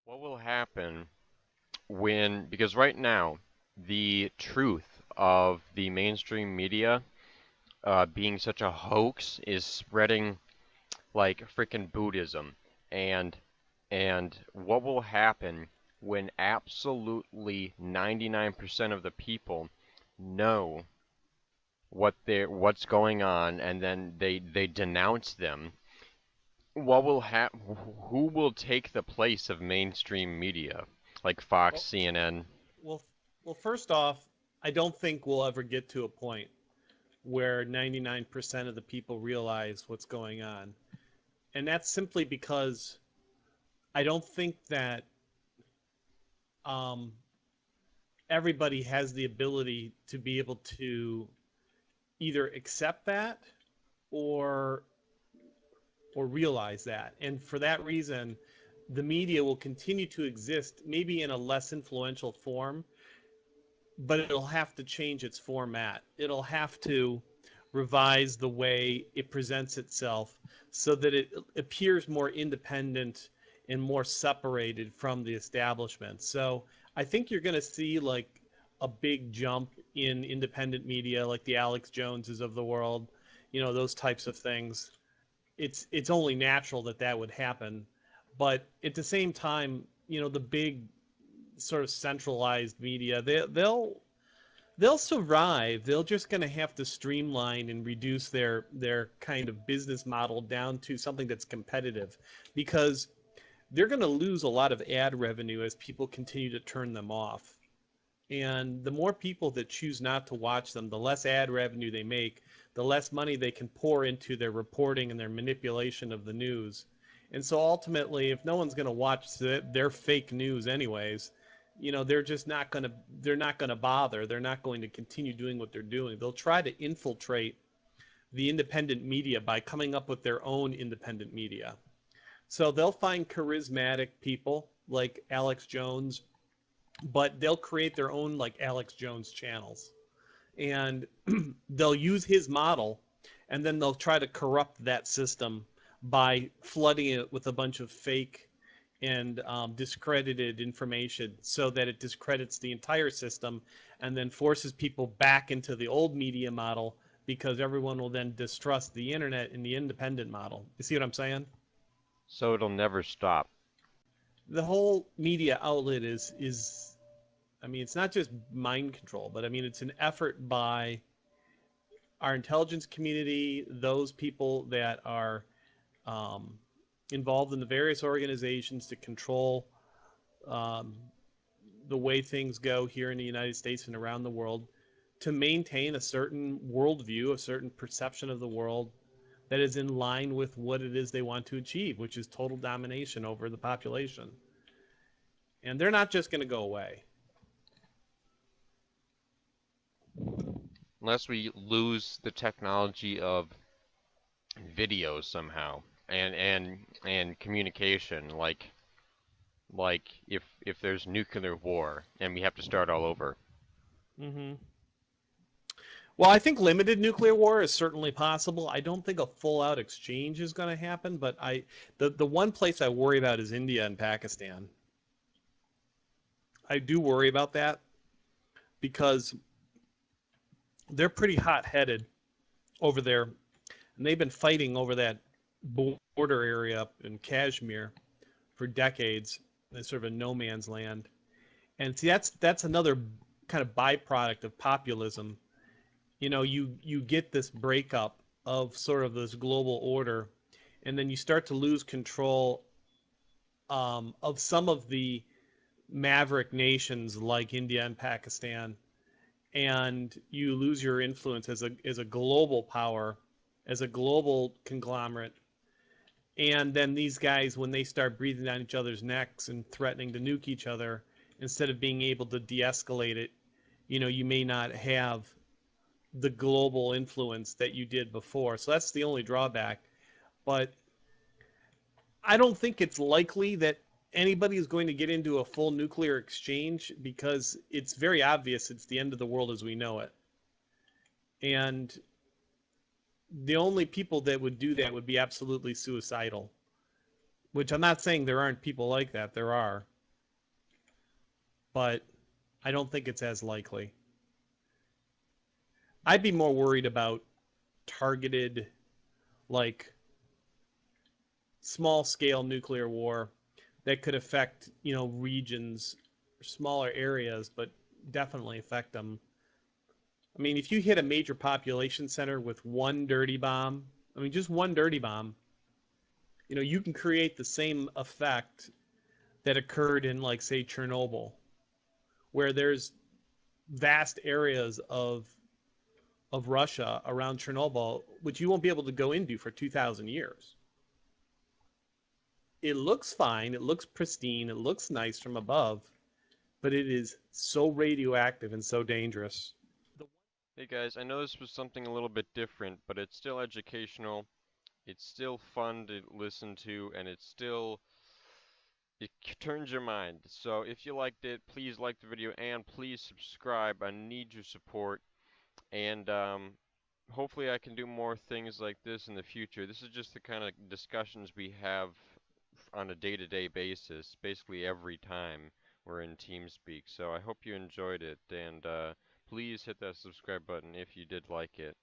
What will happen because right now, the truth of the mainstream media being such a hoax is spreading like freaking Buddhism. And and what will happen when absolutely 99% of the people know what's going on and then they denounce them? What will who will take the place of mainstream media like Fox, Well, CNN? well, well. First off, I don't think we'll ever get to a point where 99% of the people realize what's going on, and that's simply because I don't think that um, everybody has the ability to be able to either accept that or realize that. And for that reason, the media will continue to exist, maybe in a less influential form, but it'll have to change its format. It'll have to revise the way it presents itself so that it appears more independent and more separated from the establishment. So I think you're going to see like a big jump in independent media, like the Alex Joneses of the world, those types of things. It's only natural that that would happen, but at the same time, the big sort of centralized media, they'll survive. They're just going to have to streamline and reduce their kind of business model down to something that's competitive, because they're going to lose a lot of ad revenue as people continue to turn them off. And the more people that choose not to watch them, the less ad revenue they make, the less money they can pour into their reporting and their manipulation of the news. And so ultimately, if no one's going to watch their fake news anyways, they're just not going to bother. They're not going to continue doing what they're doing. They'll try to infiltrate the independent media by coming up with their own independent media. So they'll find charismatic people like Alex Jones, but they'll create their own like Alex Jones channels, and they'll use his model, and then they'll try to corrupt that system by flooding it with a bunch of fake and discredited information so that it discredits the entire system and then forces people back into the old media model, because everyone will then distrust the internet and the independent model. You see what I'm saying? So it'll never stop. The whole media outlet is I mean, it's not just mind control, but I mean, it's an effort by our intelligence community, those people that are um, involved in the various organizations to control um, the way things go here in the United States and around the world, to maintain a certain worldview, a certain perception of the world that is in line with what it is they want to achieve, which is total domination over the population. And they're not just going to go away. Unless we lose the technology of video somehow and communication, like if there's nuclear war and we have to start all over. Mm-hmm. Well, I think limited nuclear war is certainly possible. I don't think a full-out exchange is going to happen, but the one place I worry about is India and Pakistan. I do worry about that because they're pretty hot-headed over there, and they've been fighting over that border area up in Kashmir for decades. It's sort of a no man's land, and see that's another kind of byproduct of populism. You get this breakup of sort of this global order, and then you start to lose control of some of the maverick nations like India and Pakistan, and you lose your influence as a global power, as a global conglomerate. And then these guys, when they start breathing down each other's necks and threatening to nuke each other, instead of being able to de-escalate it, you may not have the global influence that you did before. So that's the only drawback. But I don't think it's likely that anybody is going to get into a full nuclear exchange, because it's very obvious it's the end of the world as we know it. And the only people that would do that would be absolutely suicidal, which I'm not saying there aren't people like that. There are. but I don't think it's as likely. I'd be more worried about targeted, like small scale nuclear war that could affect, regions, smaller areas, but definitely affect them. I mean, if you hit a major population center with one dirty bomb, I mean, just one dirty bomb, you can create the same effect that occurred in, like, say, Chernobyl, where there's vast areas of Russia around Chernobyl, which you won't be able to go into for 2,000 years. It looks fine, it looks pristine, it looks nice from above, but it is so radioactive and so dangerous. Hey guys, I know this was something a little bit different, but it's still educational. It's still fun to listen to, and it turns your mind. So if you liked it, please like the video and please subscribe. I need your support, and hopefully I can do more things like this in the future. This is just the kind of discussions we have on a day-to-day basis, basically every time we're in TeamSpeak. So I hope you enjoyed it, and please hit that subscribe button if you did like it.